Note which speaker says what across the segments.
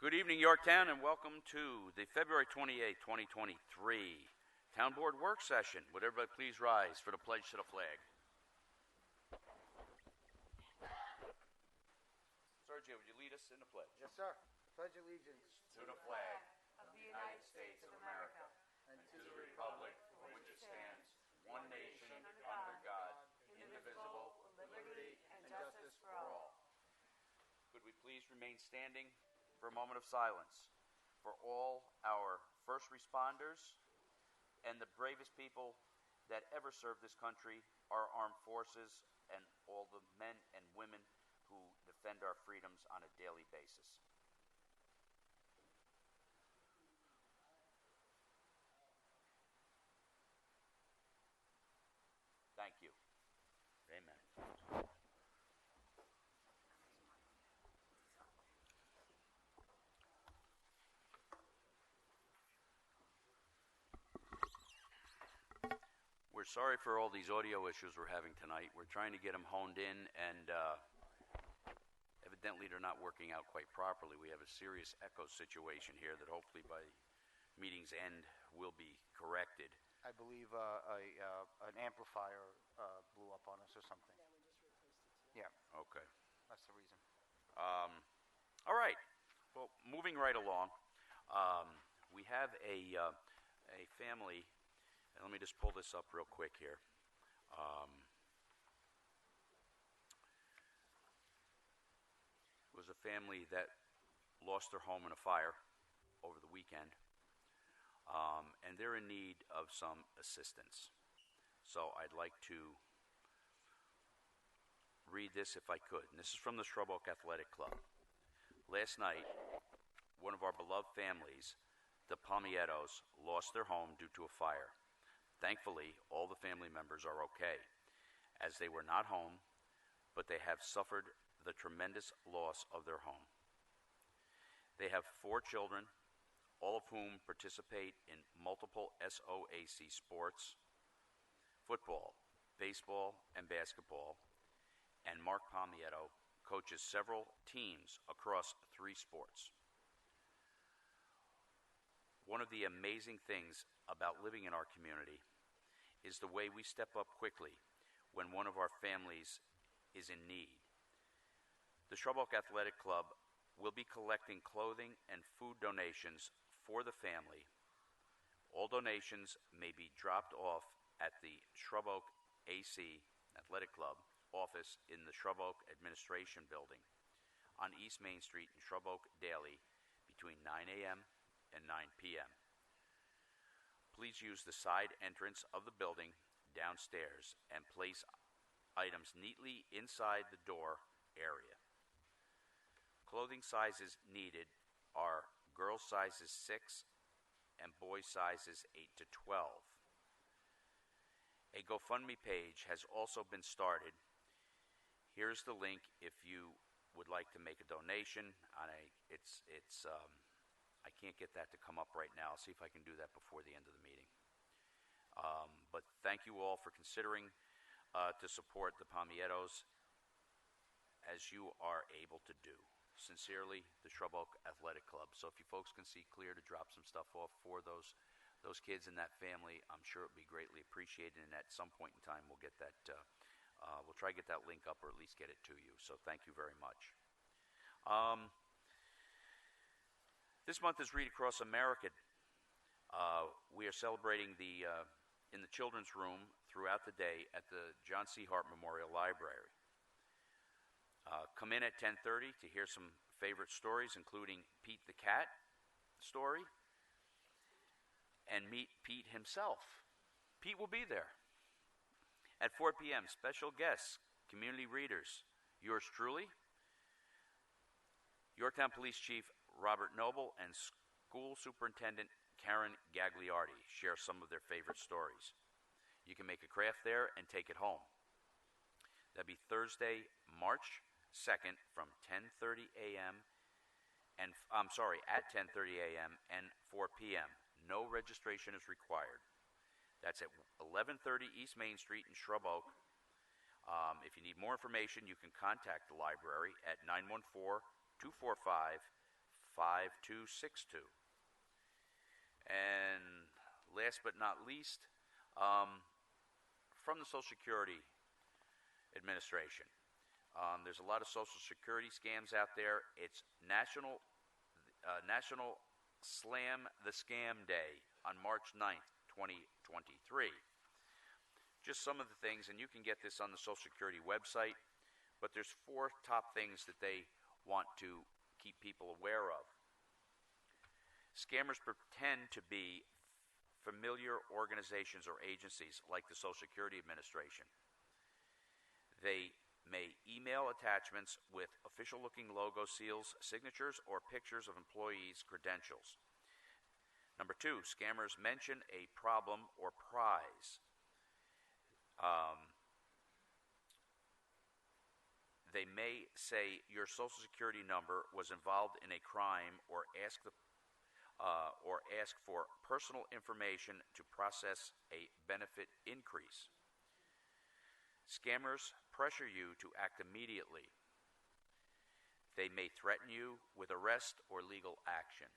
Speaker 1: Good evening, Yorktown, and welcome to the February 28, 2023 Town Board Work Session. Would everybody please rise for the pledge to the flag? Sergio, would you lead us in the pledge?
Speaker 2: Yes, sir. Pledge allegiance
Speaker 1: To the flag of the United States of America and to the republic for which it stands, one nation under God, indivisible, with liberty and justice for all. Could we please remain standing for a moment of silence for all our first responders and the bravest people that ever served this country, our armed forces, and all the men and women who defend our freedoms on a daily basis. Thank you. Amen. We're sorry for all these audio issues we're having tonight. We're trying to get them honed in, and evidently they're not working out quite properly. We have a serious echo situation here that hopefully by meeting's end will be corrected.
Speaker 2: I believe an amplifier blew up on us or something.
Speaker 3: Yeah, we just replaced it.
Speaker 2: Yeah,
Speaker 1: Okay.
Speaker 2: that's the reason.
Speaker 1: All right. Well, moving right along, we have a family. And let me just pull this up real quick here. It was a family that lost their home in a fire over the weekend, and they're in need of some assistance. So I'd like to read this if I could. And this is from the Shrub Oak Athletic Club. Last night, one of our beloved families, the Palmiettos, lost their home due to a fire. Thankfully, all the family members are okay, as they were not home, but they have suffered the tremendous loss of their home. They have 4 children, all of whom participate in multiple SOAC sports, football, baseball, and basketball, and Mark Palmietto coaches several teams across 3 sports. One of the amazing things about living in our community is the way we step up quickly when one of our families is in need. The Shrub Oak Athletic Club will be collecting clothing and food donations for the family. All donations may be dropped off at the Shrub Oak AC Athletic Club office in the Shrub Oak Administration Building on East Main Street in Shrub Oak daily between 9 a.m. and 9 p.m. Please use the side entrance of the building downstairs and place items neatly inside the door area. Clothing sizes needed are girl sizes 6 and boy sizes 8 to 12. A GoFundMe page has also been started. Here's the link if you would like to make a donation. I can't get that to come up right now. I'll see if I can do that before the end of the meeting. But thank you all for considering to support the Palmiettos as you are able to do. Sincerely, the Shrub Oak Athletic Club. So if you folks can see clear to drop some stuff off for those kids and that family, I'm sure it would be greatly appreciated. And at some point in time, we'll get that. We'll try to get that link up, or at least get it to you. So thank you very much. This month is Read Across America. We are celebrating in the children's room throughout the day at the John C. Hart Memorial Library. Come in at 10:30 to hear some favorite stories, including Pete the Cat story, and meet Pete himself. Pete will be there. At 4 p.m., special guests, community readers, yours truly, Yorktown Police Chief Robert Noble and School Superintendent Karen Gagliardi share some of their favorite stories. You can make a craft there and take it home. That'll be Thursday, March 2nd from 10:30 a.m. and at 10:30 a.m. and 4 p.m. No registration is required. That's at 1130 East Main Street in Shrub Oak. If you need more information, you can contact the library at 914-245-5655. 5262. And last but not least, from the Social Security Administration. There's a lot of Social Security scams out there. It's National Slam the Scam Day on March 9th, 2023. Just some of the things, and you can get this on the Social Security website, but there's 4 top things that they want to keep people aware of. Scammers pretend to be familiar organizations or agencies like the Social Security Administration. They may email attachments with official-looking logo seals, signatures, or pictures of employees' credentials. Number 2, scammers mention a problem or prize. They may say your Social Security number was involved in a crime or ask for personal information to process a benefit increase. Scammers pressure you to act immediately. They may threaten you with arrest or legal action.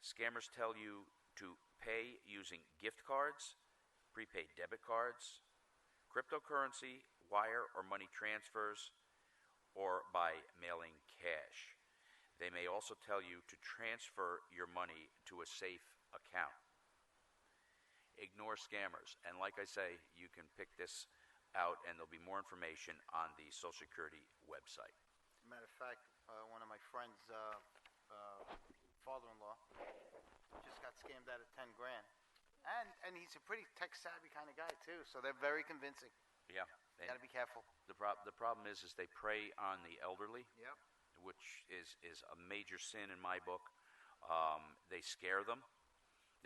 Speaker 1: Scammers tell you to pay using gift cards, prepaid debit cards, cryptocurrency, wire or money transfers, or by mailing cash. They may also tell you to transfer your money to a safe account. Ignore scammers. And like I say, you can pick this out, and there'll be more information on the Social Security website.
Speaker 2: Matter of fact, one of my friends' father-in-law just got scammed out of 10 grand. And he's a pretty tech-savvy kind of guy, too, so they're very convincing.
Speaker 1: Yeah.
Speaker 2: You got to be careful.
Speaker 1: The problem is they prey on the elderly.
Speaker 2: Yep.
Speaker 1: Which is a major sin in my book. They scare them.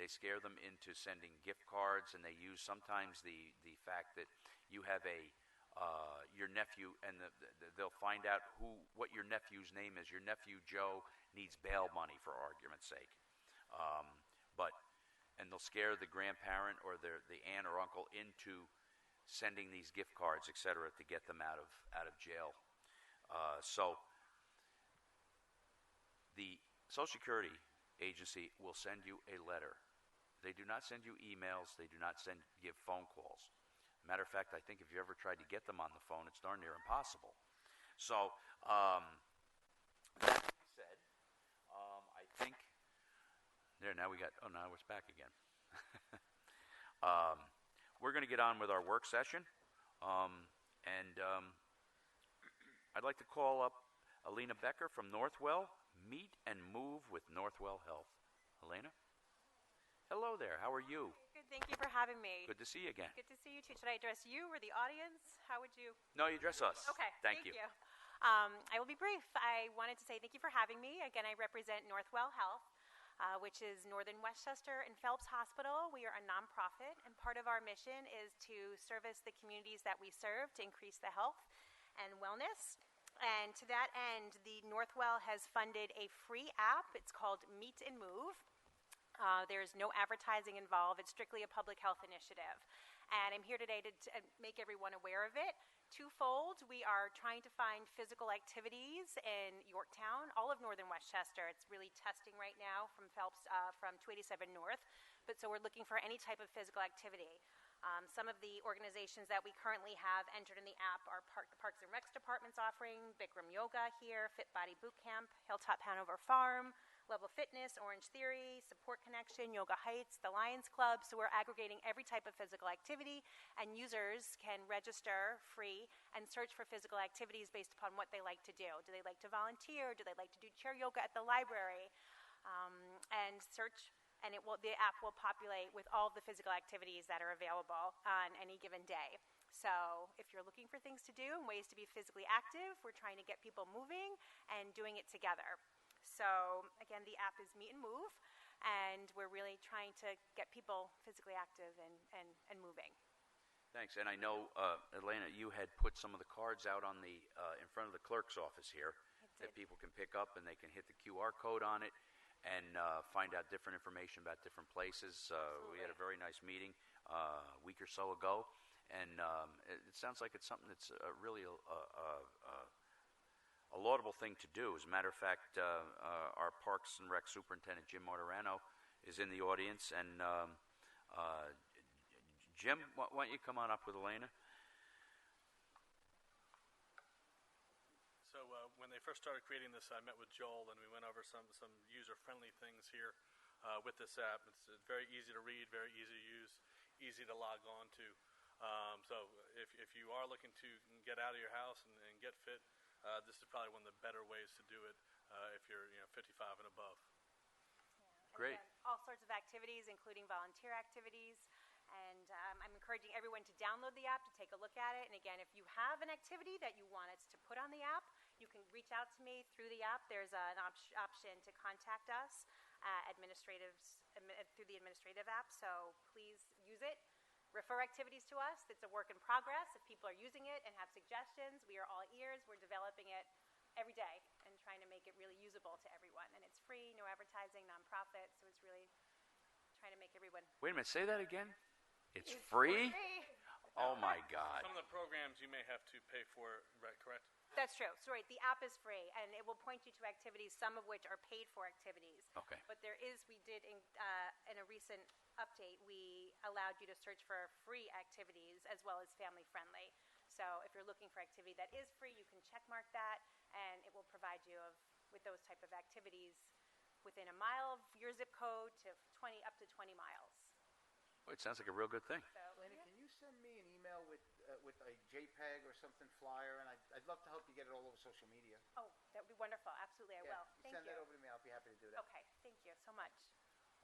Speaker 1: They scare them into sending gift cards, and they use sometimes the fact that you have your nephew, and they'll find out what your nephew's name is. Your nephew Joe needs bail money, for argument's sake. And they'll scare the grandparent or the aunt or uncle into sending these gift cards, etc., to get them out of jail. So the Social Security Agency will send you a letter. They do not send you emails. They do not give phone calls. Matter of fact, I think if you ever tried to get them on the phone, it's darn near impossible. So that being said, I think now it's back again. We're going to get on with our work session, and I'd like to call up Alina Becker from Northwell. Meet and Move with Northwell Health. Elena? Hello there. How are you?
Speaker 3: Good. Thank you for having me.
Speaker 1: Good to see you again.
Speaker 3: Good to see you too. Should I address you or the audience? How would you?
Speaker 1: No, you address us.
Speaker 3: Okay.
Speaker 1: Thank you.
Speaker 3: I will be brief. I wanted to say thank you for having me. Again, I represent Northwell Health, which is Northern Westchester and Phelps Hospital. We are a nonprofit, and part of our mission is to service the communities that we serve to increase the health and wellness. And to that end, the Northwell has funded a free app. It's called Meet and Move. There's no advertising involved. It's strictly a public health initiative. And I'm here today to make everyone aware of it. Twofold, we are trying to find physical activities in Yorktown, all of Northern Westchester. It's really testing right now from Phelps, from 287 North. But so we're looking for any type of physical activity. Some of the organizations that we currently have entered in the app are Parks and Recs departments offering Bikram Yoga here, Fit Body Boot Camp, Hilltop Hanover Farm, Level Fitness, Orange Theory, Support Connection, Yoga Heights, the Lions Club. So we're aggregating every type of physical activity, and users can register free and search for physical activities based upon what they like to do. Do they like to volunteer? Do they like to do chair yoga at the library? And search. And the app will populate with all of the physical activities that are available on any given day. So if you're looking for things to do and ways to be physically active, we're trying to get people moving and doing it together. So again, the app is Meet and Move, and we're really trying to get people physically active and moving.
Speaker 1: Thanks. And I know, Elena, you had put some of the cards out on in front of the clerk's office here that people can pick up, and they can hit the QR code on it and find out different information about different places. We had a very nice meeting a week or so ago, and it sounds like it's something that's really a a laudable thing to do. As a matter of fact, our Parks and Rec Superintendent, Jim Martirano, is in the audience. And Jim, why don't you come on up with Elena?
Speaker 4: So when they first started creating this, I met with Joel, and we went over some user-friendly things here with this app. It's very easy to read, very easy to use, easy to log on to. So if you are looking to get out of your house and get fit, this is probably one of the better ways to do it if you're 55 and above.
Speaker 3: Yeah.
Speaker 1: Great.
Speaker 3: Again, all sorts of activities, including volunteer activities. And I'm encouraging everyone to download the app, to take a look at it. And again, if you have an activity that you want us to put on the app, you can reach out to me through the app. There's an option to contact us through the administrative app. So please use it. Refer activities to us. It's a work in progress. If people are using it and have suggestions, we are all ears. We're developing it every day and trying to make it really usable to everyone. And it's free, no advertising, nonprofit. So it's really trying to make everyone.
Speaker 1: Wait a minute, say that again? It's free? Oh my God.
Speaker 4: Some of the programs you may have to pay for, right, correct?
Speaker 3: That's true. So right, the app is free, and it will point you to activities, some of which are paid for activities.
Speaker 1: Okay.
Speaker 3: But we did in a recent update, we allowed you to search for free activities as well as family friendly. So if you're looking for activity that is free, you can check mark that, and it will provide you with those type of activities within a mile of your zip code to up to 20 miles.
Speaker 1: Well, it sounds like a real good thing.
Speaker 3: So,
Speaker 2: Elena, can you send me an email with a JPEG or something flyer? And I'd love to help you get it all over social media.
Speaker 3: Oh, that would be wonderful. Absolutely, I will. Thank
Speaker 2: Send
Speaker 3: you.
Speaker 2: that over to me. I'll be happy to do that.
Speaker 3: Okay, thank you so much.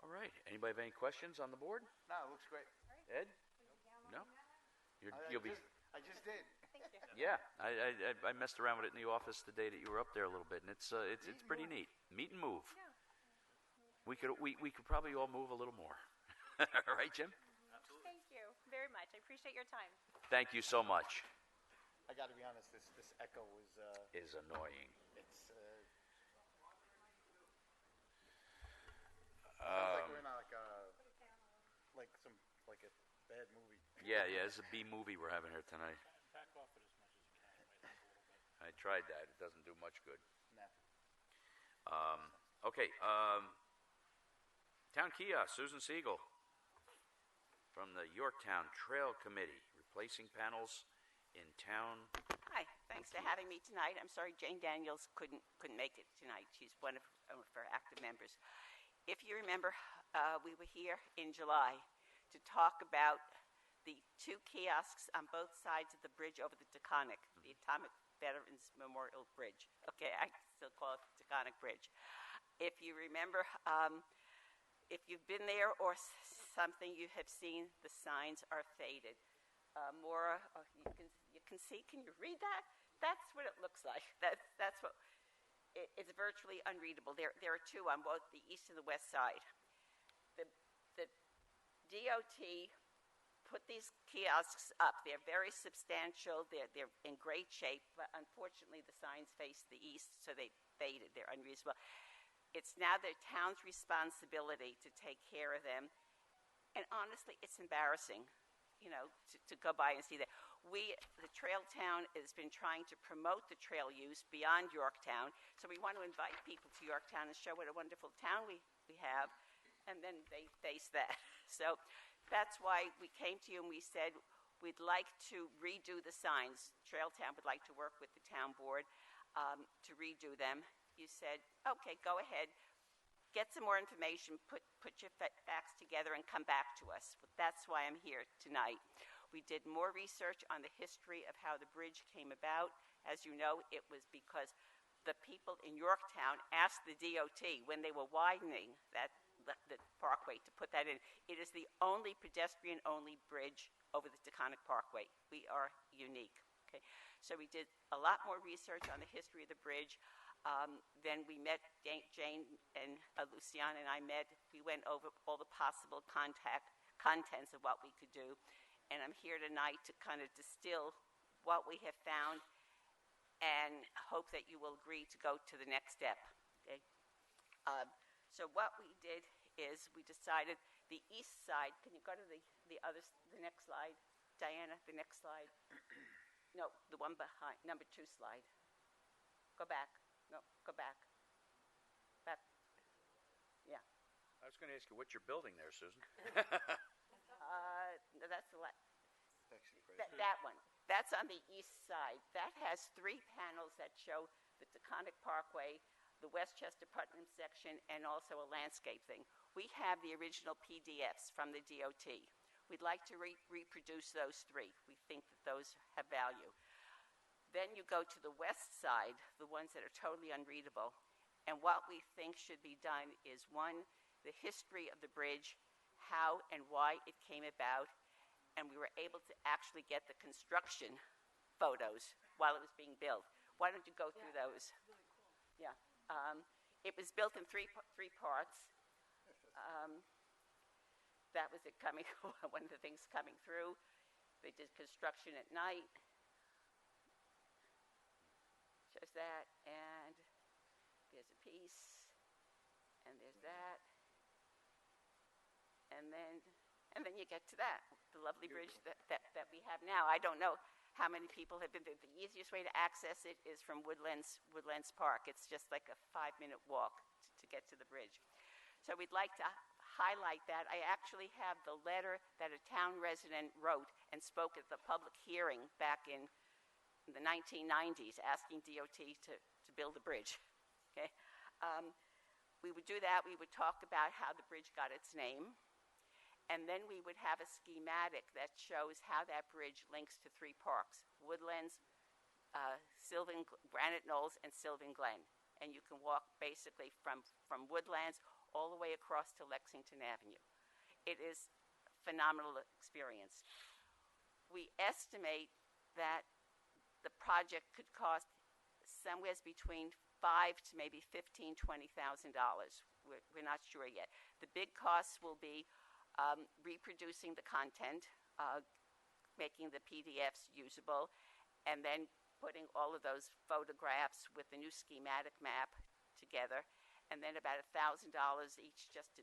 Speaker 1: All right. Anybody have any questions on the board?
Speaker 2: No, it looks great.
Speaker 1: Ed? No? You'll be.
Speaker 2: I just did.
Speaker 3: Thank you.
Speaker 1: Yeah, I messed around with it in the office the day that you were up there a little bit, and it's pretty neat. Meet and move.
Speaker 3: Yeah.
Speaker 1: We could probably all move a little more. Right, Jim?
Speaker 3: Thank you very much. I appreciate your time.
Speaker 1: Thank you so much.
Speaker 2: I got to be honest. This echo
Speaker 1: Is annoying.
Speaker 2: it's sounds like we're in like a bad movie.
Speaker 1: Yeah, it's a B movie we're having here tonight.
Speaker 4: Back off it as much as you can. Right, a little bit.
Speaker 1: I tried that. It doesn't do much good.
Speaker 2: No.
Speaker 1: Okay. Town kiosk, Susan Siegel from the Yorktown Trail Committee, replacing panels in town.
Speaker 5: Hi, thanks for having me tonight. I'm sorry Jane Daniels couldn't make it tonight. She's one of our active members. If you remember, we were here in July to talk about the two kiosks on both sides of the bridge over the Taconic, the Atomic Veterans Memorial Bridge. Okay, I still call it the Taconic Bridge. If you remember, if you've been there or something, you have seen the signs are faded. Maura, you can see. Can you read that? That's what it looks like. That's what. It's virtually unreadable. There are two on both the east and the west side. The DOT put these kiosks up. They're very substantial. They're in great shape, but unfortunately the signs face the east, so they faded. They're unreasonable. It's now the town's responsibility to take care of them. And honestly, it's embarrassing, to go by and see that. The Trail Town, has been trying to promote the trail use beyond Yorktown, so we want to invite people to Yorktown and show what a wonderful town we have, and then they face that. So that's why we came to you and we said we'd like to redo the signs. Trail Town would like to work with the town board to redo them. You said, okay, go ahead, get some more information, put your facts together and come back to us. That's why I'm here tonight. We did more research on the history of how the bridge came about. As you know, it was because the people in Yorktown asked the DOT when they were widening the parkway to put that in. It is the only pedestrian-only bridge over the Taconic Parkway. We are unique. Okay, so we did a lot more research on the history of the bridge. Then we met, Jane and Luciana and I met. We went over all the possible contents of what we could do. And I'm here tonight to kind of distill what we have found and hope that you will agree to go to the next step. Okay? So what we did is we decided the east side. Can you go to the next slide? Diana, the next slide. No, the one behind, number 2 slide. Go back. No, go back. Back. Yeah.
Speaker 1: I was going to ask you what you're building there, Susan.
Speaker 5: No, that's the that one. That's on the east side. That has 3 panels that show the Taconic Parkway, the Westchester Putnam section, and also a landscape thing. We have the original PDFs from the DOT. We'd like to reproduce those 3. We think that those have value. Then you go to the west side, the ones that are totally unreadable. And what we think should be done is, 1, the history of the bridge, how and why it came about, and we were able to actually get the construction photos while it was being built. Why don't you go through those?
Speaker 6: Really cool.
Speaker 5: Yeah. It was built in three parts. That was it coming, one of the things coming through. They did construction at night. Shows that, and there's a piece, and there's that. And then you get to that, the lovely bridge that we have now. I don't know how many people have been there. The easiest way to access it is from Woodlands Park. It's just like a 5-minute walk to get to the bridge. So we'd like to highlight that. I actually have the letter that a town resident wrote and spoke at the public hearing back in the 1990s, asking DOT to build a bridge. Okay, we would do that. We would talk about how the bridge got its name. And then we would have a schematic that shows how that bridge links to 3 parks: Woodlands, Granite Knolls, and Sylvan Glen. And you can walk basically from Woodlands all the way across to Lexington Avenue. It is a phenomenal experience. We estimate that the project could cost somewhere between $5,000 to maybe $15,000, $20,000. We're not sure yet. The big costs will be reproducing the content, making the PDFs usable, and then putting all of those photographs with the new schematic map together, and then about $1,000 each just to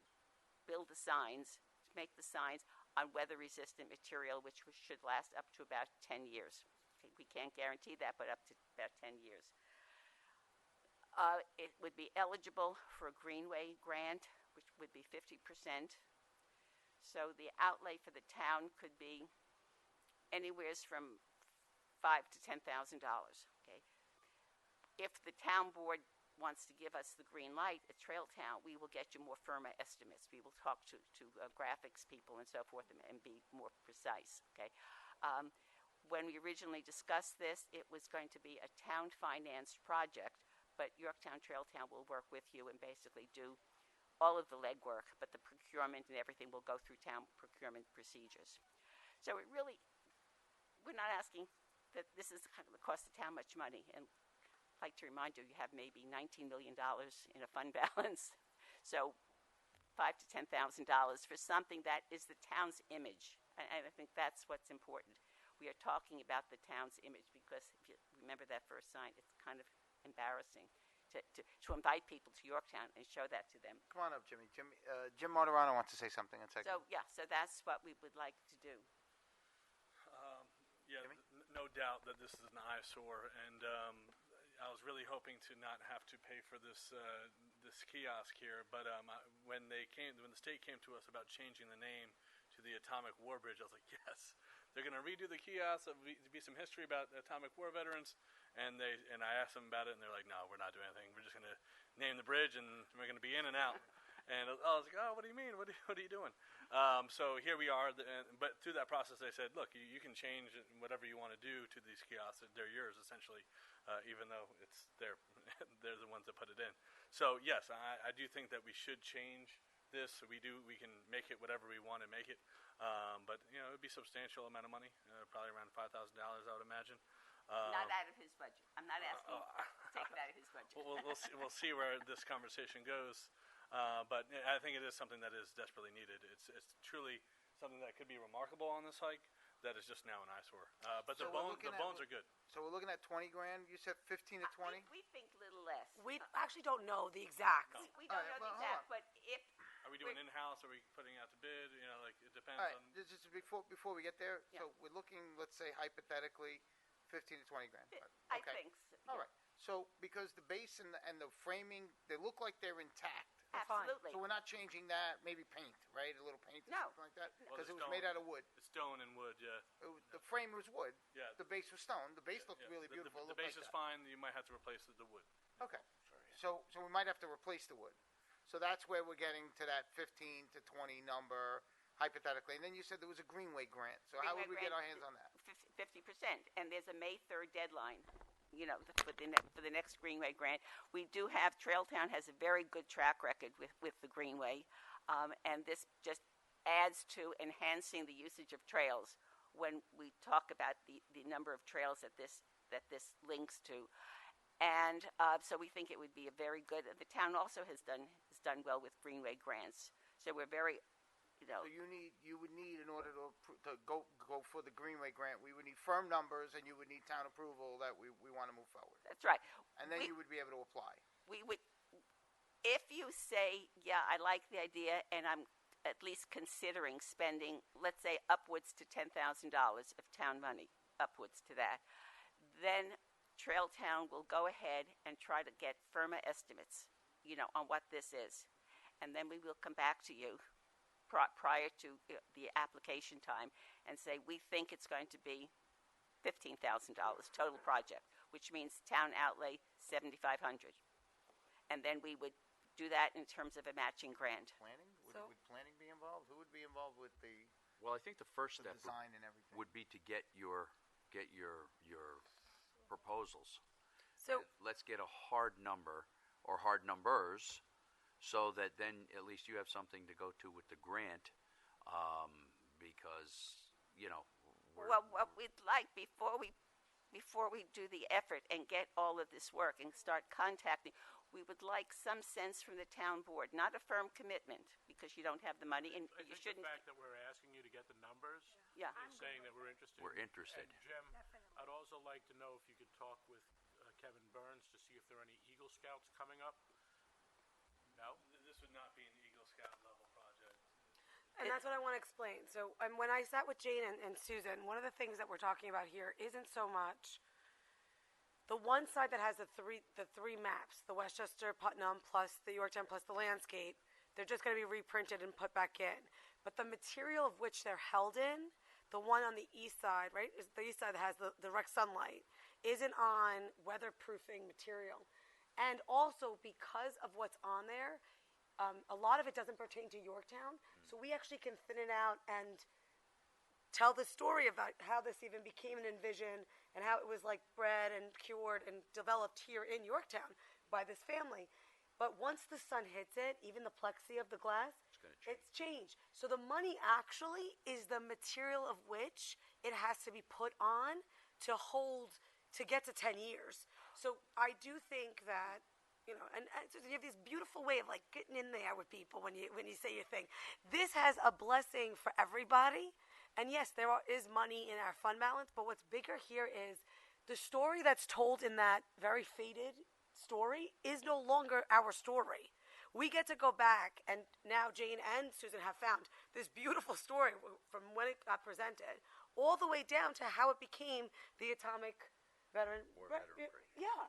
Speaker 5: build the signs, to make the signs on weather-resistant material, which should last up to about 10 years. Okay, we can't guarantee that, but up to about 10 years. It would be eligible for a Greenway grant, which would be 50%. So the outlay for the town could be anywhere from $5,000 to $10,000. Okay, if the town board wants to give us the green light at Trail Town, we will get you more firmer estimates. We will talk to graphics people and so forth and be more precise. Okay, when we originally discussed this, it was going to be a town-financed project, but Yorktown Trail Town will work with you and basically do all of the legwork, but the procurement and everything will go through town procurement procedures. So we're not asking that this is going to cost the town much money. And I'd like to remind you, you have maybe $19 million in a fund balance. So $5,000 to $10,000 for something that is the town's image. And I think that's what's important. We are talking about the town's image because if you remember that first sign, it's kind of embarrassing to invite people to Yorktown and show that to them.
Speaker 2: Come on up, Jimmy. Jim Martirano wants to say something in a second.
Speaker 5: So that's what we would like to do.
Speaker 4: No doubt that this is an eyesore, and I was really hoping to not have to pay for this kiosk here. But when the state came to us about changing the name to the Atomic War Bridge, I was like, yes, they're going to redo the kiosk. There'll be some history about Atomic War veterans. And I asked them about it, and they're like, no, we're not doing anything. We're just going to name the bridge, and we're going to be in and out. And I was like, oh, what do you mean? What are you doing? So here we are. But through that process, they said, look, you can change whatever you want to do to these kiosks. They're yours, essentially, even though they're the ones that put it in. So, yes, I do think that we should change this. We can make it whatever we want to make it. But, it would be a substantial amount of money, probably around $5,000, I would imagine.
Speaker 5: Not out of his budget. I'm not asking to take it out of his budget.
Speaker 4: We'll see where this conversation goes. But I think it is something that is desperately needed. It's truly something that could be remarkable on this hike that is just now an eyesore. But the bones are good.
Speaker 2: So we're looking at $20,000. You said 15 to 20.
Speaker 5: We think a little less.
Speaker 6: We actually don't know the exact.
Speaker 4: No.
Speaker 5: We don't know the exact, but if
Speaker 4: are we doing in-house? Are we putting out to bid? It depends
Speaker 2: All right.
Speaker 4: on.
Speaker 2: Just before we get there,
Speaker 5: Yeah.
Speaker 2: so we're looking, let's say hypothetically, 15 to 20 grand.
Speaker 5: I
Speaker 2: Okay.
Speaker 5: think so.
Speaker 2: All right. So, because the base and the framing, they look like they're intact.
Speaker 6: fine.
Speaker 5: Absolutely.
Speaker 2: So we're not changing that, maybe paint, right? A little paint or
Speaker 5: No.
Speaker 2: something like that?
Speaker 4: Well,
Speaker 2: Because
Speaker 4: the
Speaker 2: it was made
Speaker 4: stone-
Speaker 2: out of wood.
Speaker 4: It's stone and wood, yeah.
Speaker 2: The frame was wood.
Speaker 4: Yeah.
Speaker 2: The base was stone. The base looked
Speaker 4: Yeah.
Speaker 2: really beautiful. It
Speaker 4: The
Speaker 2: looked
Speaker 4: base
Speaker 2: like
Speaker 4: is
Speaker 2: that.
Speaker 4: fine, you might have to replace the wood.
Speaker 2: Okay. So we might have to replace the wood. So that's where we're getting to that 15 to 20 number, hypothetically. And then you said there was a Greenway grant. So how would we
Speaker 5: Greenway
Speaker 2: get our
Speaker 5: grant,
Speaker 2: hands on that?
Speaker 5: 50%, and there's a May 3rd deadline, for the next Greenway grant. We do have, Trailtown has a very good track record with the Greenway, and this just adds to enhancing the usage of trails when we talk about the number of trails that this links to. And so we think it would be a very good, the town also has done well with Greenway grants. So we're very,
Speaker 2: So you would need in order to go for the Greenway grant, we would need firm numbers and you would need town approval that we want to move forward.
Speaker 5: that's right.
Speaker 2: And then
Speaker 5: We-
Speaker 2: you would be able to apply.
Speaker 5: We would, if you say, yeah, I like the idea and I'm at least considering spending, let's say, upwards to $10,000 of town money, upwards to that, then Trailtown will go ahead and try to get firmer estimates, on what this is. And then we will come back to you prior to the application time and say, we think it's going to be $15,000 total project, which means town outlay $7,500. And then we would do that in terms of a matching grant.
Speaker 2: Planning?
Speaker 6: So-
Speaker 2: Would planning be involved? Who would be involved with the
Speaker 1: Well, I think the first step
Speaker 2: design and everything?
Speaker 1: would be to get your proposals.
Speaker 6: So,
Speaker 1: And let's get a hard number or hard numbers, so that then at least you have something to go to with the grant, because
Speaker 5: Well, what we'd like before we do the effort and get all of this work and start contacting, we would like some sense from the town board, not a firm commitment, because you don't have the money and
Speaker 7: I
Speaker 5: you
Speaker 7: think
Speaker 5: shouldn't.
Speaker 7: the fact that we're asking you to get the numbers
Speaker 5: Yeah.
Speaker 7: is saying that we're interested.
Speaker 1: We're interested.
Speaker 7: And Jim, I'd also like to know if you could talk with Kevin Burns to see if there are any Eagle Scouts coming up. No?
Speaker 4: This would not be an Eagle Scout level project.
Speaker 6: and that's what I want to explain. So, when I sat with Jane and Susan, one of the things that we're talking about here isn't so much the one side that has the three maps, the Westchester, Putnam, plus the Yorktown, plus the landscape. They're just going to be reprinted and put back in. But the material of which they're held in, the one on the east side, right, is the east side that has the direct sunlight, isn't on weatherproofing material. And also, because of what's on there, a lot of it doesn't pertain to Yorktown. So we actually can thin it out and tell the story about how this even became an envision and how it was like bred and cured and developed here in Yorktown by this family. But once the sun hits it, even the plexi of the glass, it's changed. So the money actually is the material of which it has to be put on to hold, to get to 10 years. So I do think that, and so you have this beautiful way of like getting in there with people when you say your thing. This has a blessing for everybody. And yes, there is money in our fund balance, but what's bigger here is the story that's told in that very faded story is no longer our story. We get to go back, and now Jane and Susan have found this beautiful story from when it got presented, all the way down to how it became the Atomic Veteran. Yeah,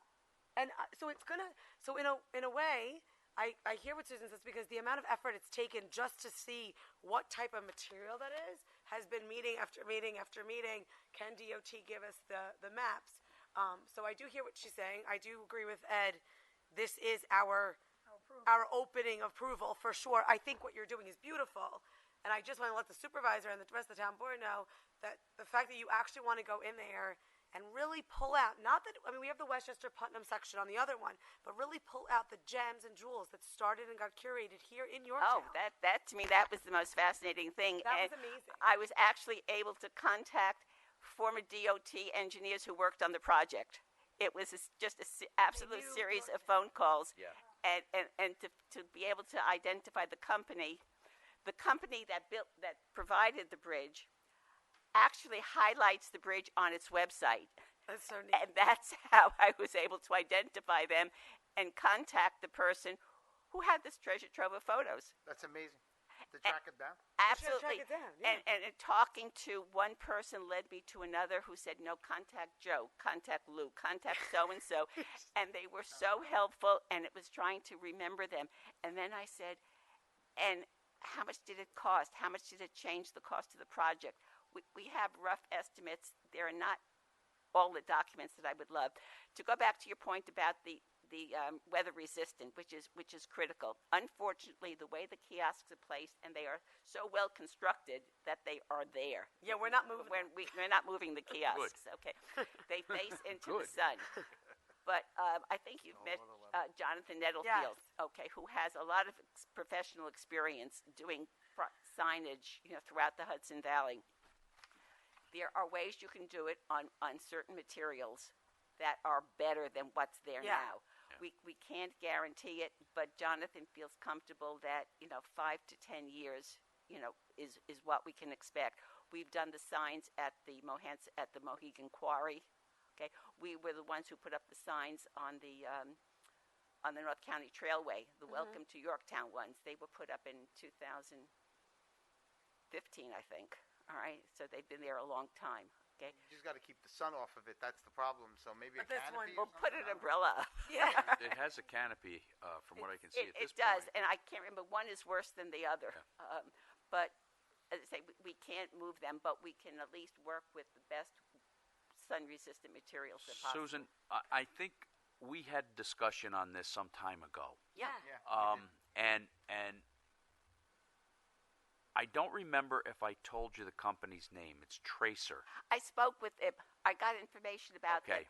Speaker 6: and so it's gonna. So in a way, I hear what Susan says, because the amount of effort it's taken just to see what type of material that is has been meeting after meeting after meeting. Can DOT give us the maps? So I do hear what she's saying. I do agree with Ed. This is our opening approval for sure. I think what you're doing is beautiful. And I just want to let the supervisor and the rest of the town board know that the fact that you actually want to go in there and really pull out, we have the Westchester Putnam section on the other one, but really pull out the gems and jewels that started and got curated here in Yorktown.
Speaker 5: Oh, that to me, that was the most fascinating thing.
Speaker 6: That was
Speaker 5: And
Speaker 6: amazing.
Speaker 5: I was actually able to contact former DOT engineers who worked on the project. It was just an absolute
Speaker 6: knew
Speaker 5: series of phone calls.
Speaker 1: Yeah.
Speaker 5: And to be able to identify the company that provided the bridge actually highlights the bridge on its website.
Speaker 6: That's so neat.
Speaker 5: And that's how I was able to identify them and contact the person who had this treasure trove of photos.
Speaker 2: That's amazing. to track it down?
Speaker 5: Absolutely.
Speaker 6: track it down, yeah.
Speaker 5: And talking to one person led me to another who said, no, contact Joe, contact Lou, contact so-and-so. And they were so helpful, and it was trying to remember them. And then I said, and how much did it cost? How much did it change the cost of the project? We have rough estimates. There are not all the documents that I would love. To go back to your point about the weather resistant, which is critical. Unfortunately, the way the kiosks are placed, and they are so well constructed that they are there.
Speaker 6: Yeah, we're not moving.
Speaker 5: We're not moving the kiosks. Okay, they face into the sun. But I think you've met Jonathan Nettlefield, okay, who has a lot of professional experience doing signage, throughout the Hudson Valley. There are ways you can do it on certain materials that are better than what's there now. We can't guarantee it, but Jonathan feels comfortable that 5 to 10 years, is what we can expect. We've done the signs at the Mohegan Quarry. Okay, we were the ones who put up the signs on the North County Trailway, the Welcome to Yorktown ones. They were put up in 2015, I think. All right, so they've been there a long time. Okay.
Speaker 2: You just got to keep the sun off of it. That's the problem. So maybe
Speaker 6: But
Speaker 2: a
Speaker 6: this one-
Speaker 2: canopy.
Speaker 5: We'll put an umbrella up.
Speaker 6: Yeah.
Speaker 1: It has a canopy, from what I can see at this
Speaker 5: It does,
Speaker 1: point.
Speaker 5: and I can't remember. One is worse than the other. But as I say, we can't move them, but we can at least work with the best sun-resistant materials that possible.
Speaker 1: Susan, I think we had discussion on this some time ago.
Speaker 5: Yeah.
Speaker 2: Yeah.
Speaker 1: And I don't remember if I told you the company's name. It's Tracer.
Speaker 5: I spoke with them. I got information about them.
Speaker 1: Okay.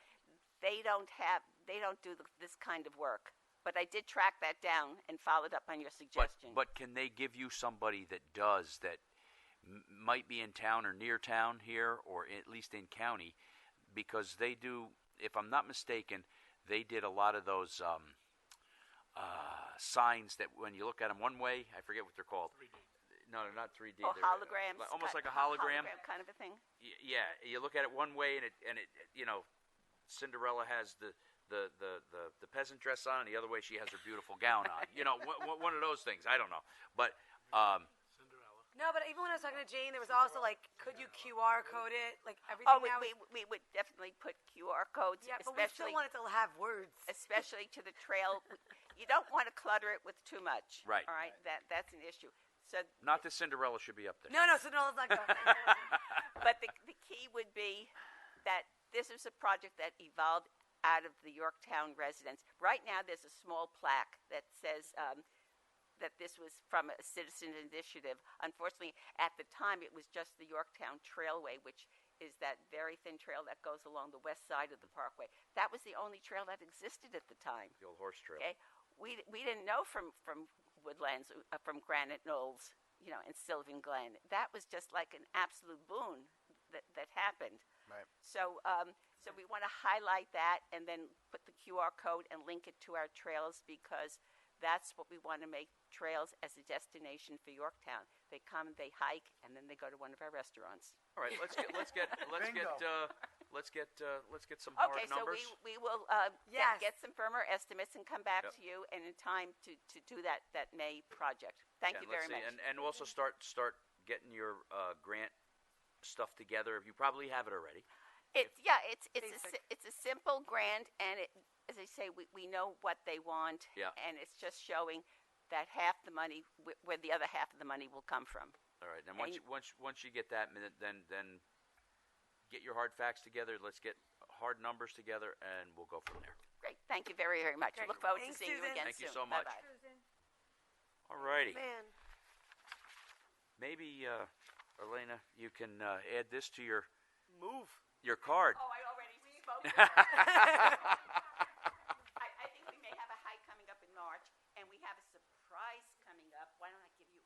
Speaker 5: They don't do this kind of work. But I did track that down and followed up on your suggestion.
Speaker 1: But can they give you somebody that does that might be in town or near town here, or at least in county? Because they do, if I'm not mistaken, they did a lot of those signs that when you look at them one way, I forget what they're called.
Speaker 7: 3D.
Speaker 1: No, they're not 3D.
Speaker 5: Oh,
Speaker 1: they're,
Speaker 5: holograms.
Speaker 1: almost like a hologram.
Speaker 5: Kind of a thing.
Speaker 1: Yeah, you look at it one way, and it Cinderella has the peasant dress on, and the other way she has her beautiful gown on. One of those things. I don't know, but
Speaker 7: Cinderella.
Speaker 6: No, but even when I was talking to Jane, there was also like, could you QR code it? Like everything
Speaker 5: Oh,
Speaker 6: now.
Speaker 5: we would definitely put QR codes,
Speaker 6: Yeah, but we still
Speaker 5: especially
Speaker 6: want it to have words.
Speaker 5: especially to the trail. You don't want to clutter it with too much.
Speaker 1: Right.
Speaker 5: All right. That's an issue. So,
Speaker 1: not that Cinderella should be up there.
Speaker 6: No, Cinderella's not going.
Speaker 5: but the key would be that this is a project that evolved out of the Yorktown residents. Right now, there's a small plaque that says that this was from a citizen initiative. Unfortunately, at the time, it was just the Yorktown Trailway, which is that very thin trail that goes along the west side of the parkway. That was the only trail that existed at the time.
Speaker 1: The old horse trail.
Speaker 5: Okay, we didn't know from Woodlands, from Granite Knolls, and Sylvan Glen. That was just like an absolute boon that happened.
Speaker 2: Right.
Speaker 5: So we want to highlight that and then put the QR code and link it to our trails, because that's what we want to make trails as a destination for Yorktown. They come, they hike, and then they go to one of our restaurants.
Speaker 1: All right, let's get some hard
Speaker 5: Okay, so
Speaker 1: numbers.
Speaker 5: we will
Speaker 6: Yes.
Speaker 5: get some firmer estimates and come back
Speaker 1: Yep.
Speaker 5: to you, and in time to do that May project. Thank you very much.
Speaker 1: And also start getting your grant stuff together. You probably have it already.
Speaker 5: It's
Speaker 6: Basic.
Speaker 5: it's a simple grant, and as I say, we know what they want,
Speaker 1: Yeah.
Speaker 5: and it's just showing that half the money, where the other half of the money will come from.
Speaker 1: All right. And
Speaker 5: And-
Speaker 1: once you get that, then get your hard facts together. Let's get hard numbers together, and we'll go from there.
Speaker 5: Great, thank you very, very much.
Speaker 6: Great.
Speaker 5: Look forward
Speaker 6: Thanks,
Speaker 5: to seeing
Speaker 6: Susan.
Speaker 5: you again
Speaker 1: Thank you
Speaker 5: soon.
Speaker 1: so much.
Speaker 5: Bye-bye.
Speaker 1: All righty.
Speaker 6: Man.
Speaker 1: Maybe Elena, you can add this to your
Speaker 6: Move.
Speaker 1: card.
Speaker 5: Oh, I already spoke. I think we may have a hike coming up in March, and we have a surprise coming up. Why don't I give you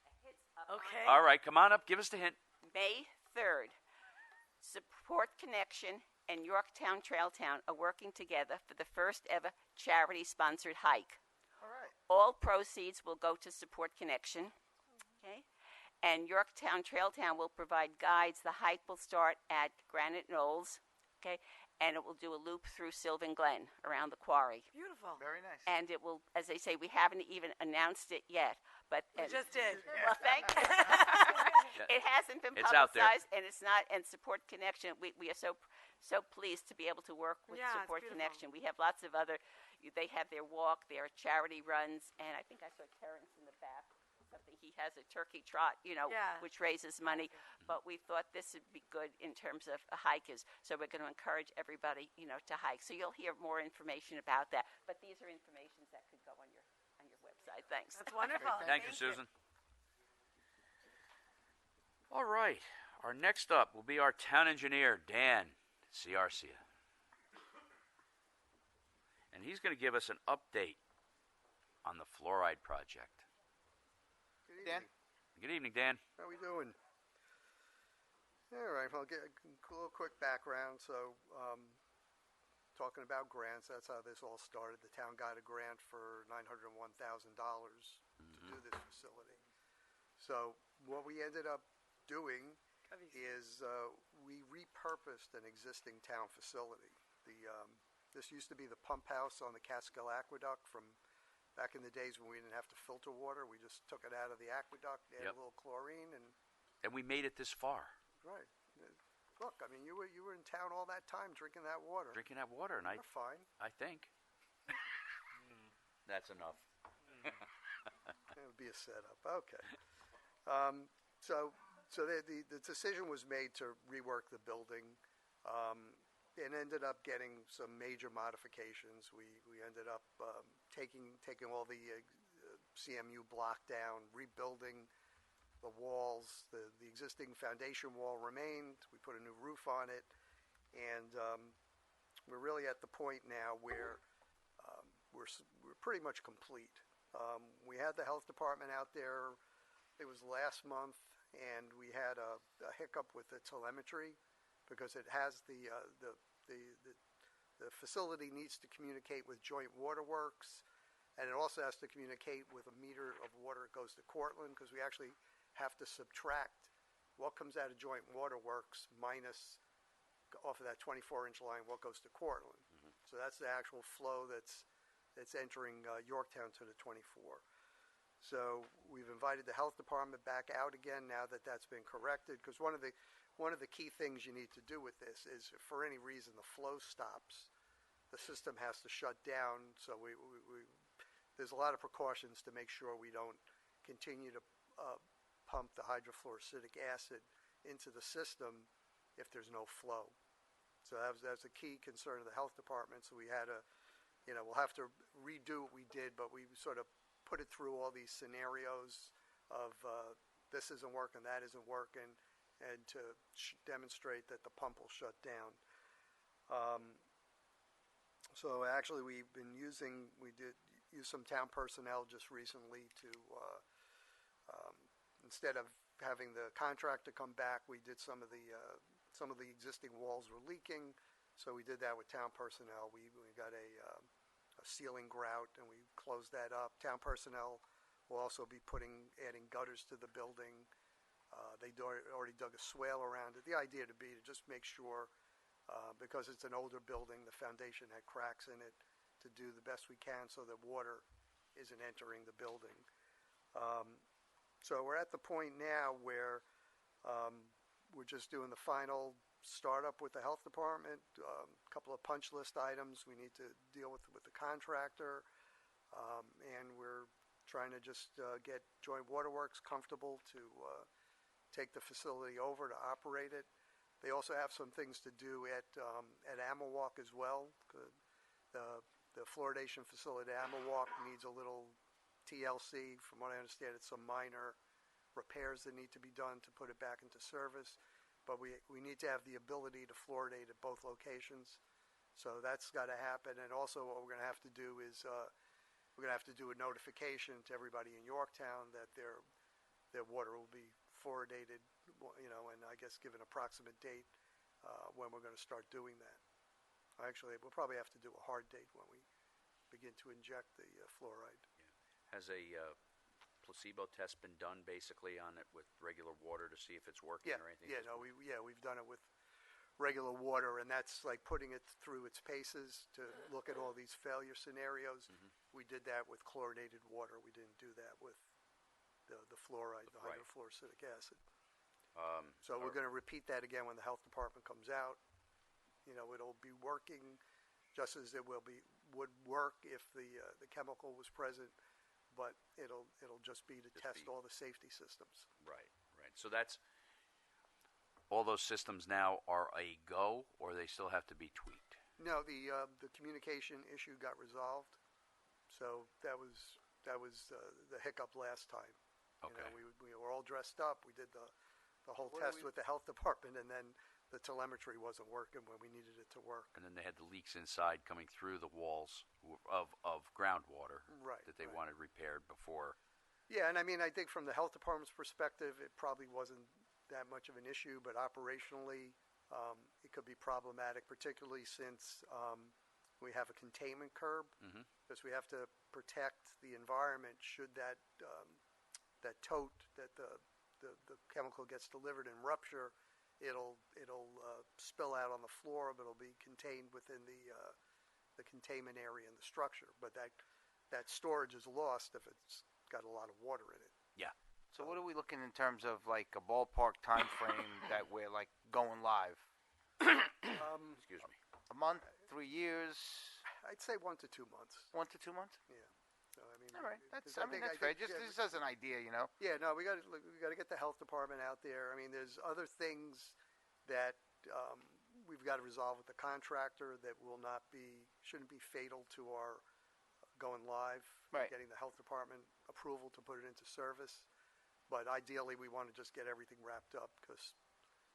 Speaker 5: a heads up? on
Speaker 6: Okay.
Speaker 1: All right, come on up. Give us the hint.
Speaker 5: May 3rd, Support Connection and Yorktown Trailtown are working together for the first ever charity-sponsored hike.
Speaker 2: All right.
Speaker 5: All proceeds will go to Support Connection, okay? And Yorktown Trailtown will provide guides. The hike will start at Granite Knolls, okay? and it will do a loop through Sylvan Glen around the quarry.
Speaker 6: Beautiful.
Speaker 2: Very nice.
Speaker 5: And it will, as they say, we haven't even announced it yet, but
Speaker 6: We just did.
Speaker 5: well, thank you. It hasn't been
Speaker 1: It's out there.
Speaker 5: publicized, and it's not. And Support Connection, we are so pleased to be able to work with
Speaker 6: Yeah, it's
Speaker 5: Support
Speaker 6: beautiful.
Speaker 5: Connection. We have lots of other. They have their walk, their charity runs, and I think I saw Terrence in the back. Something he has a turkey trot,
Speaker 6: Yeah.
Speaker 5: which raises money. But we thought this would be good in terms of hikers. So we're going to encourage everybody, to hike. So you'll hear more information about that. But these are informations that could go on your website. Thanks.
Speaker 6: That's wonderful.
Speaker 1: Thank you, Susan. All right. Our next up will be our town engineer, Dan Ciarcia. And he's going to give us an update on the fluoride project.
Speaker 8: Good
Speaker 2: Dan?
Speaker 8: evening.
Speaker 1: Good evening, Dan.
Speaker 8: How we doing? All right, I'll get a little quick background. So, talking about grants, that's how this all started. The town got a grant for $901,000 to do this facility. So, what we ended up doing is we repurposed an existing town facility. This used to be the pump house on the Catskill Aqueduct from back in the days when we didn't have to filter water. We just took it out of the aqueduct, added
Speaker 1: Yep.
Speaker 8: a little chlorine, and
Speaker 1: And we made it this far,
Speaker 8: right. Look, I mean, you were in town all that time drinking that water.
Speaker 1: drinking that water, and
Speaker 8: You're fine.
Speaker 1: I think that's enough.
Speaker 8: It would be a setup. Okay. So the decision was made to rework the building. And ended up getting some major modifications. We ended up taking all the CMU block down, rebuilding the walls. The existing foundation wall remained. We put a new roof on it, and we're really at the point now where we're pretty much complete. We had the health department out there. It was last month, and we had a hiccup with the telemetry because it has the facility needs to communicate with Joint Waterworks, and it also has to communicate with a meter of water that goes to Cortland, because we actually have to subtract what comes out of Joint Waterworks minus off of that 24-inch line what goes to Cortland. So that's the actual flow that's entering Yorktown to the 24. So we've invited the health department back out again now that that's been corrected, because one of the key things you need to do with this is if for any reason the flow stops, the system has to shut down. So there's a lot of precautions to make sure we don't continue to pump the hydrofluoric acid into the system if there's no flow. So that's a key concern of the health department. So we had we'll have to redo what we did, but we sort of put it through all these scenarios of this isn't working, that isn't working, and to demonstrate that the pump will shut down. So actually we did use some town personnel just recently to, instead of having the contractor come back, we did some of the existing walls were leaking, so we did that with town personnel. We got a ceiling grout, and we closed that up. Town personnel will also be adding gutters to the building. They already dug a swale around it. The idea to just make sure, because it's an older building, the foundation had cracks in it, to do the best we can so that water isn't entering the building. So we're at the point now where we're just doing the final startup with the health department, a couple of punch list items we need to deal with the contractor, and we're trying to just get Joint Waterworks comfortable to take the facility over to operate it. They also have some things to do at Amawalk as well. The fluoridation facility at Amawalk needs a little TLC. From what I understand, it's some minor repairs that need to be done to put it back into service. But we need to have the ability to fluoridate at both locations. So that's got to happen. And also what we're going to have to do is we're going to have to do a notification to everybody in Yorktown that their water will be fluoridated, and I guess give an approximate date when we're going to start doing that. Actually, we'll probably have to do a hard date when we begin to inject the fluoride.
Speaker 1: Has a placebo test been done basically on it with regular water to see if it's working or anything?
Speaker 8: We've done it with regular water, and that's like putting it through its paces to look at all these failure scenarios. We did that with chlorinated water. We didn't do that with the fluoride, the
Speaker 1: Right.
Speaker 8: hydrofluoric acid. So we're going to repeat that again when the health department comes out. You know, it'll be working just as it would work if the chemical was present, but it'll just be to test all the safety systems.
Speaker 1: Right. So that's all those systems now are a go, or they still have to be tweaked.
Speaker 8: No, the communication issue got resolved, so that was the hiccup last time.
Speaker 1: Okay.
Speaker 8: You know, we were all dressed up. We did the whole test with the health department, and then the telemetry wasn't working when we needed it to work.
Speaker 1: And then they had the leaks inside coming through the walls of groundwater
Speaker 8: Right,
Speaker 1: that they
Speaker 8: right.
Speaker 1: wanted repaired before.
Speaker 8: Yeah, and I mean, I think from the health department's perspective, it probably wasn't that much of an issue, but operationally, it could be problematic, particularly since we have a containment curb, because we have to protect the environment should that tote that the chemical gets delivered and rupture. It'll spill out on the floor, but it'll be contained within the containment area in the structure. But that storage is lost if it's got a lot of water in it.
Speaker 1: Yeah.
Speaker 2: So what are we looking in terms of like a ballpark time frame that we're like going live?
Speaker 1: Excuse me.
Speaker 2: A month, 3 years,
Speaker 8: I'd say 1 to 2 months.
Speaker 2: 1 to 2 months?
Speaker 8: Yeah. So I mean,
Speaker 2: All right,
Speaker 8: because
Speaker 2: that's
Speaker 8: I
Speaker 2: fair.
Speaker 8: think,
Speaker 2: Just as an idea, you know.
Speaker 8: Yeah, no, we got to get the health department out there. I mean, there's other things that we've got to resolve with the contractor that shouldn't be fatal to our going live.
Speaker 2: Right.
Speaker 8: Getting the health department approval to put it into service, but ideally we want to just get everything wrapped up because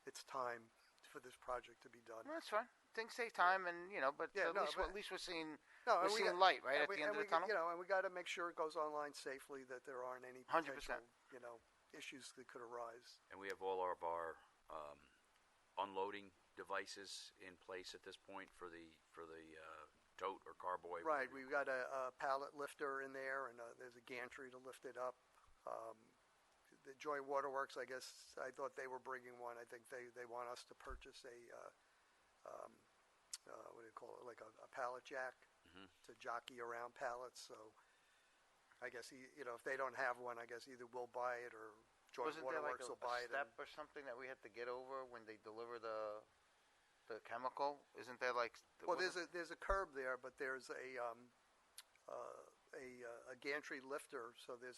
Speaker 8: it's time for this project to be done.
Speaker 2: Well, that's fine. Things take time, and you know, but
Speaker 8: Yeah,
Speaker 2: at least we're seeing
Speaker 8: No,
Speaker 2: we're
Speaker 8: and we
Speaker 2: seeing
Speaker 8: got-
Speaker 2: light right
Speaker 8: and
Speaker 2: at
Speaker 8: we-
Speaker 2: the end
Speaker 8: and
Speaker 2: of the
Speaker 8: we-
Speaker 2: tunnel.
Speaker 8: You know, and we got to make sure it goes online safely, that there aren't any
Speaker 2: 100%.
Speaker 8: potential, issues that could arise.
Speaker 1: And we have all of our unloading devices in place at this point for the tote or carboy.
Speaker 8: Right, we've got a pallet lifter in there, and there's a gantry to lift it up. The Joint Waterworks, I guess, I thought they were bringing one. I think they want us to purchase what do you call it, like a pallet jack to jockey around pallets. So I guess, if they don't have one, I guess either we'll buy it or Joint
Speaker 2: Wasn't there like
Speaker 8: Waterworks
Speaker 2: a
Speaker 8: will buy it.
Speaker 2: step or something that we had to get over when they deliver the chemical? Isn't there like?
Speaker 8: Well, there's a curb there, but there's a gantry lifter. So there's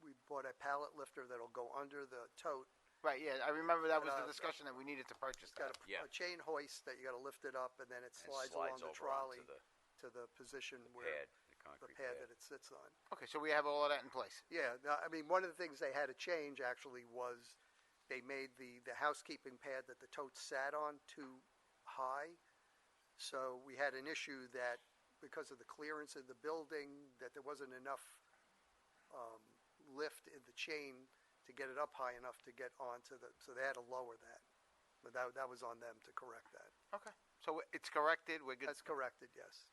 Speaker 8: we bought a pallet lifter that'll go under the tote.
Speaker 2: Right. Yeah, I remember that was the
Speaker 8: And,
Speaker 2: discussion that we needed to purchase.
Speaker 8: It's got
Speaker 2: That.
Speaker 1: Yeah.
Speaker 8: a chain hoist that you got to lift it up, and then it
Speaker 1: And
Speaker 8: slides along the
Speaker 1: over
Speaker 8: trolley
Speaker 1: onto
Speaker 8: to the position where
Speaker 1: the
Speaker 8: the
Speaker 1: concrete
Speaker 8: pad that it sits on.
Speaker 2: Okay, so we have all of that in place.
Speaker 8: Yeah, no, I mean, one of the things they had to change actually was they made the housekeeping pad that the tote sat on too high. So we had an issue that because of the clearance of the building, that there wasn't enough lift in the chain to get it up high enough to get onto so they had to lower that. But that was on them to correct that.
Speaker 2: Okay, so it's corrected. We're good.
Speaker 8: That's corrected, yes.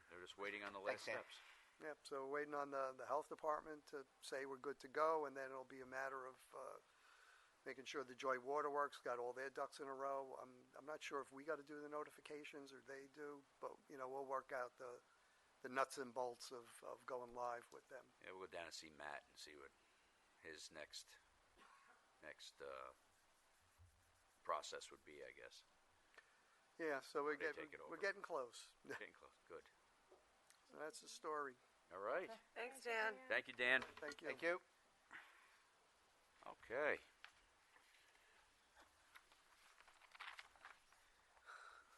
Speaker 1: They're just waiting on the
Speaker 2: Thanks,
Speaker 1: last
Speaker 2: Dan.
Speaker 1: steps.
Speaker 8: Yep, so we're waiting on the health department to say we're good to go, and then it'll be a matter of making sure the Joint Waterworks got all their ducks in a row. I'm not sure if we got to do the notifications or they do, but we'll work out the nuts and bolts of going live with them.
Speaker 1: Yeah, we'll go down and see Matt and see what his next process would be, I guess.
Speaker 8: Yeah, so
Speaker 1: They take it over.
Speaker 8: we're getting close.
Speaker 1: Getting close. Good.
Speaker 8: So that's the story.
Speaker 1: All right.
Speaker 6: Thanks, Dan.
Speaker 1: Thank you, Dan.
Speaker 8: Thank you.
Speaker 2: Thank you.
Speaker 1: Okay.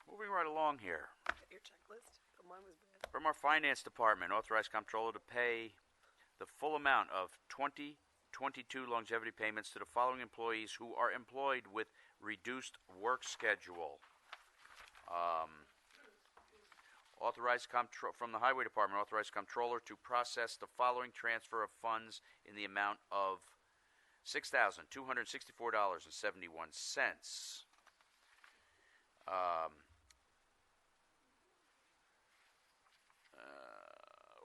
Speaker 1: Moving right along here.
Speaker 6: Your checklist. Mine was bad.
Speaker 1: From our finance department, authorized comptroller to pay the full amount of 2022 longevity payments to the following employees who are employed with reduced work schedule. From the highway department, authorized comptroller to process the following transfer of funds in the amount of $6,264.71.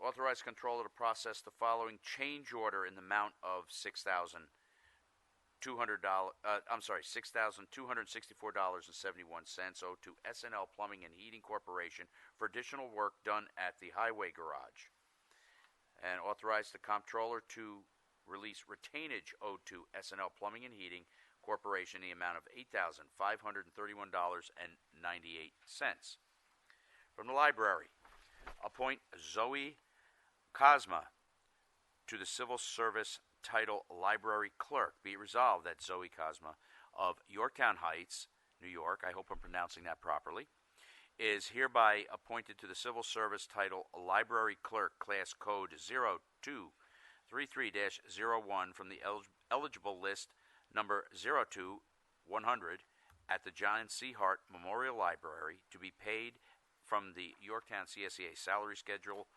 Speaker 1: Authorized controller to process the following change order in the amount of $6,264.71. $6,264.71 owed to SNL Plumbing and Heating Corporation for additional work done at the highway garage. And authorize the comptroller to release retainage owed to SNL Plumbing and Heating Corporation in the amount of $8,531.98. From the library, appoint Zoe Cosma to the Civil Service title Library Clerk. Be it resolved that Zoe Cosma of Yorktown Heights, New York, I hope I'm pronouncing that properly, is hereby appointed to the Civil Service title Library Clerk, Class Code 0233-01 from the eligible list number 02100 at the John C. Hart Memorial Library, to be paid from the Yorktown CSEA salary schedule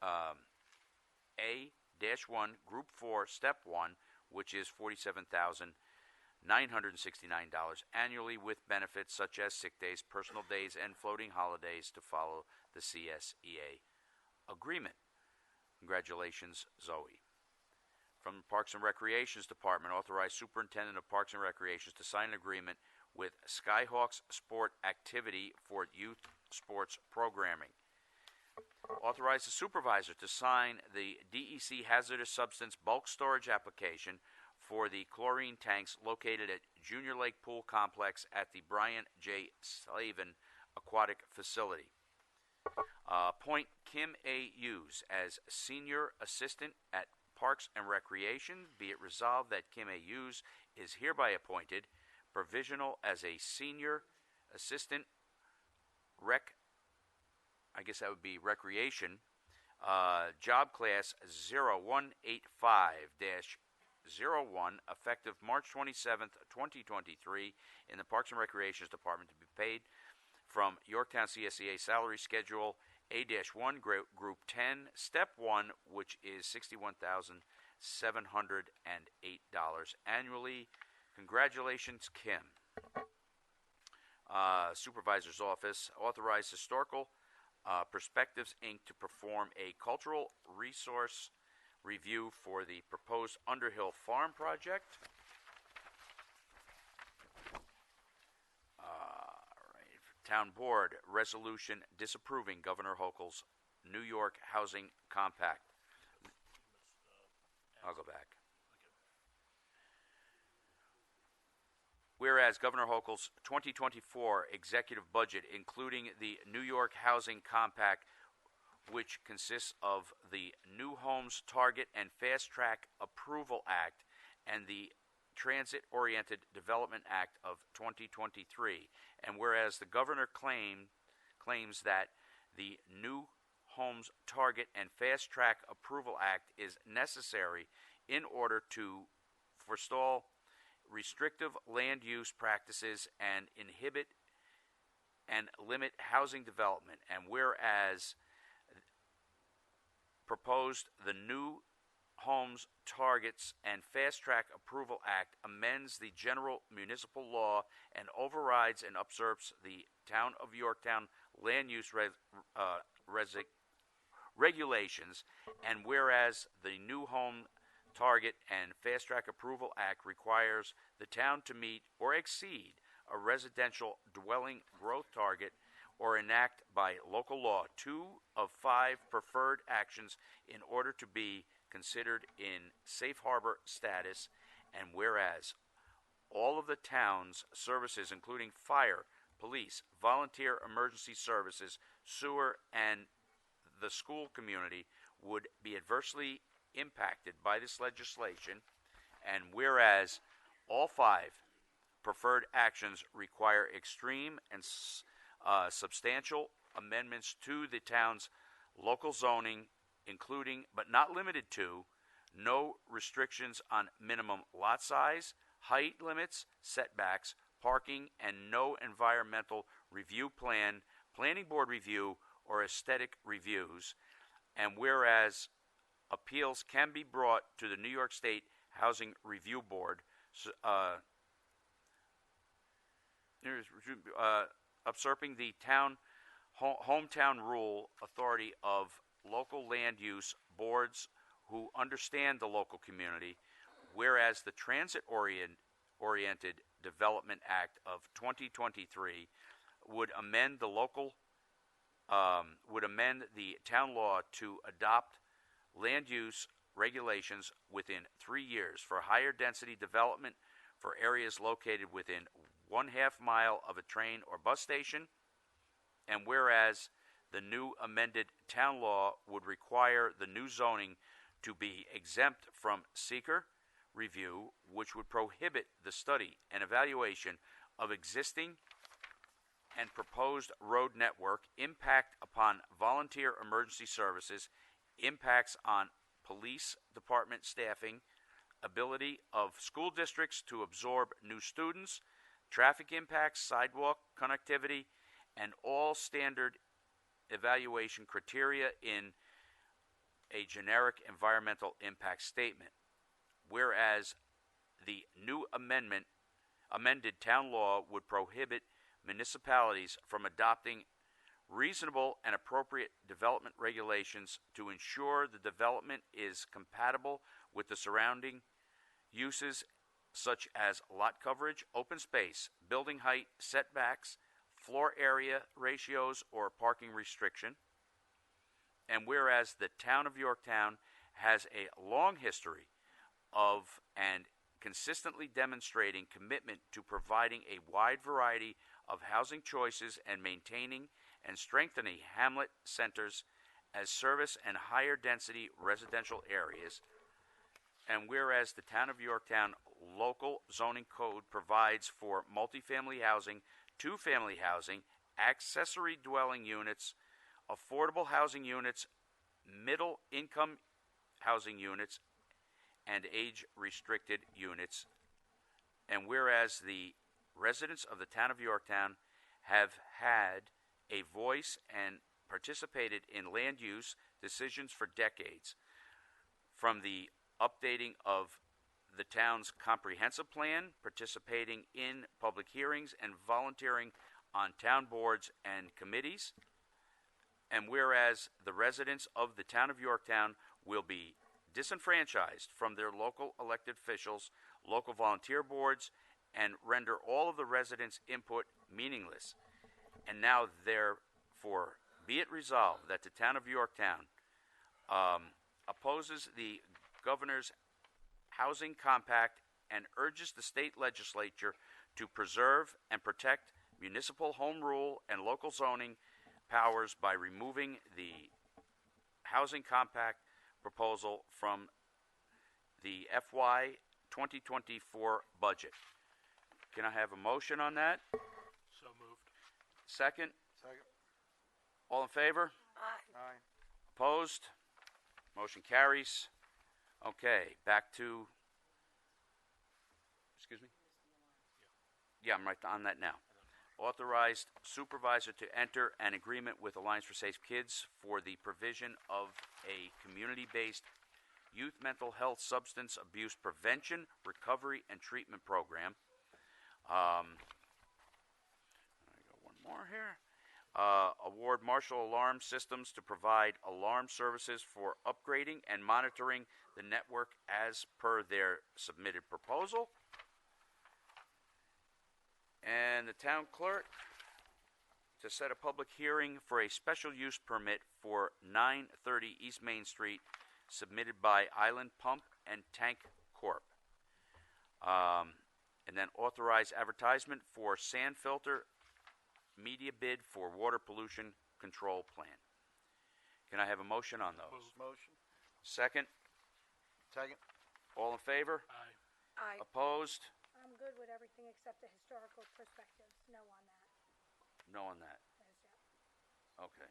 Speaker 1: A-1, Group 4, Step 1, which is $47,969 annually, with benefits such as sick days, personal days, and floating holidays to follow the CSEA agreement. Congratulations, Zoe. From the Parks and Recreations Department, authorize Superintendent of Parks and Recreations to sign an agreement with Skyhawks Sport Activity for youth sports programming. Authorize the supervisor to sign the DEC hazardous substance bulk storage application for the chlorine tanks located at Junior Lake Pool Complex at the Brian J. Slavin Aquatic Facility. Appoint Kim A. Hughes as Senior Assistant at Parks and Recreation. Be it resolved that Kim A. Hughes is hereby appointed provisional as a Senior Assistant Recreation, job class 0185-01, effective March 27th, 2023, in the Parks and Recreations Department, to be paid from Yorktown CSEA salary schedule A-1, Group 10, Step 1, which is $61,708 annually. Congratulations, Kim. Supervisor's Office authorized Historical Perspectives, Inc. to perform a cultural resource review for the proposed Underhill Farm project. Town Board resolution disapproving Governor Hochul's New York Housing Compact. I'll go back. Whereas Governor Hochul's 2024 executive budget, including the New York Housing Compact, which consists of the New Homes Target and Fast Track Approval Act and the Transit-Oriented Development Act of 2023, and whereas the governor claims that the New Homes Target and Fast Track Approval Act is necessary in order to forestall restrictive land use practices and inhibit and limit housing development, and whereas proposed the New Homes Targets and Fast Track Approval Act amends the general municipal law and overrides and usurps the Town of Yorktown land use regulations, and whereas the New Home Target and Fast Track Approval Act requires the town to meet or exceed a residential dwelling growth target or enact by local law 2 of 5 preferred actions in order to be considered in safe harbor status, and whereas all of the town's services, including fire, police, volunteer emergency services, sewer, and the school community, would be adversely impacted by this legislation, and whereas all 5 preferred actions require extreme and substantial amendments to the town's local zoning, including but not limited to no restrictions on minimum lot size, height limits, setbacks, parking, and no environmental review plan, planning board review, or aesthetic reviews, and whereas appeals can be brought to the New York State Housing Review Board, usurping the town hometown rule authority of local land use boards who understand the local community, whereas the Transit-Oriented Development Act of 2023 would amend the town law to adopt land use regulations within 3 years for higher density development for areas located within 1/2 mile of a train or bus station, and whereas the new amended town law would require the new zoning to be exempt from seeker review, which would prohibit the study and evaluation of existing and proposed road network, impact upon volunteer emergency services, impacts on police department staffing, ability of school districts to absorb new students, traffic impacts, sidewalk connectivity, and all standard evaluation criteria in a generic environmental impact statement. Whereas the new amended town law would prohibit municipalities from adopting reasonable and appropriate development regulations to ensure the development is compatible with the surrounding uses such as lot coverage, open space, building height, setbacks, floor area ratios, or parking restriction. And whereas the town of Yorktown has a long history of and consistently demonstrating commitment to providing a wide variety of housing choices and maintaining and strengthening hamlet centers as service and higher density residential areas. And whereas the town of Yorktown local zoning code provides for multifamily housing, two-family housing, accessory dwelling units, affordable housing units, middle income housing units, and age-restricted units. And whereas the residents of the town of Yorktown have had a voice and participated in land use decisions for decades, from the updating of the town's comprehensive plan, participating in public hearings, and volunteering on town boards and committees. And whereas the residents of the town of Yorktown will be disenfranchised from their local elected officials, local volunteer boards, and render all of the residents' input meaningless. And now, therefore, be it resolved that the town of Yorktown opposes the governor's housing compact and urges the state legislature to preserve and protect municipal home rule and local zoning powers by removing the housing compact proposal from the FY 2024 budget. Can I have a motion on that?
Speaker 7: So moved.
Speaker 1: Second?
Speaker 2: Second.
Speaker 1: All in favor?
Speaker 2: Aye.
Speaker 1: Opposed? Motion carries. Okay, back to, excuse me? Yeah, I'm right on that now. Authorized supervisor to enter an agreement with Alliance for Safe Kids for the provision of a community-based youth mental health substance abuse prevention, recovery, and treatment program. I got one more here. Award Marshall Alarm Systems to provide alarm services for upgrading and monitoring the network as per their submitted proposal. And the town clerk to set a public hearing for a special use permit for 930 East Main Street, submitted by Island Pump and Tank Corp. And then authorize advertisement for sand filter media bid for water pollution control plan. Can I have a motion on those?
Speaker 2: Motion.
Speaker 1: Second?
Speaker 2: Second.
Speaker 1: All in favor?
Speaker 7: Aye.
Speaker 6: Aye.
Speaker 1: Opposed?
Speaker 9: I'm good with everything except the historical perspectives. No on that.
Speaker 1: No on that.
Speaker 9: As yet.
Speaker 1: Okay.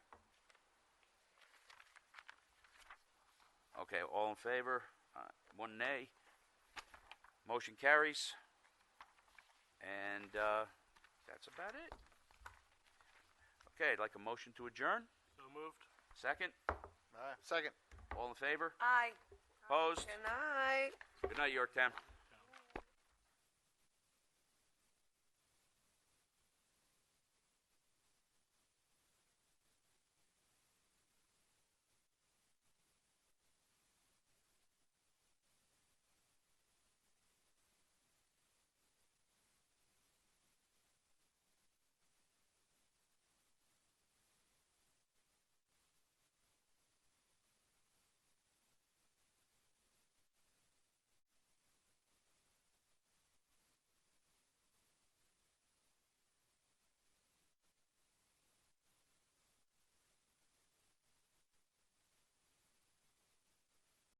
Speaker 1: Okay, all in favor? One nay. Motion carries. And that's about it. Okay, I'd like a motion to adjourn.
Speaker 7: So moved.
Speaker 1: Second?
Speaker 2: Aye. Second.
Speaker 1: All in favor?
Speaker 6: Aye.
Speaker 1: Opposed?
Speaker 6: Good night.
Speaker 1: Good night, Yorktown.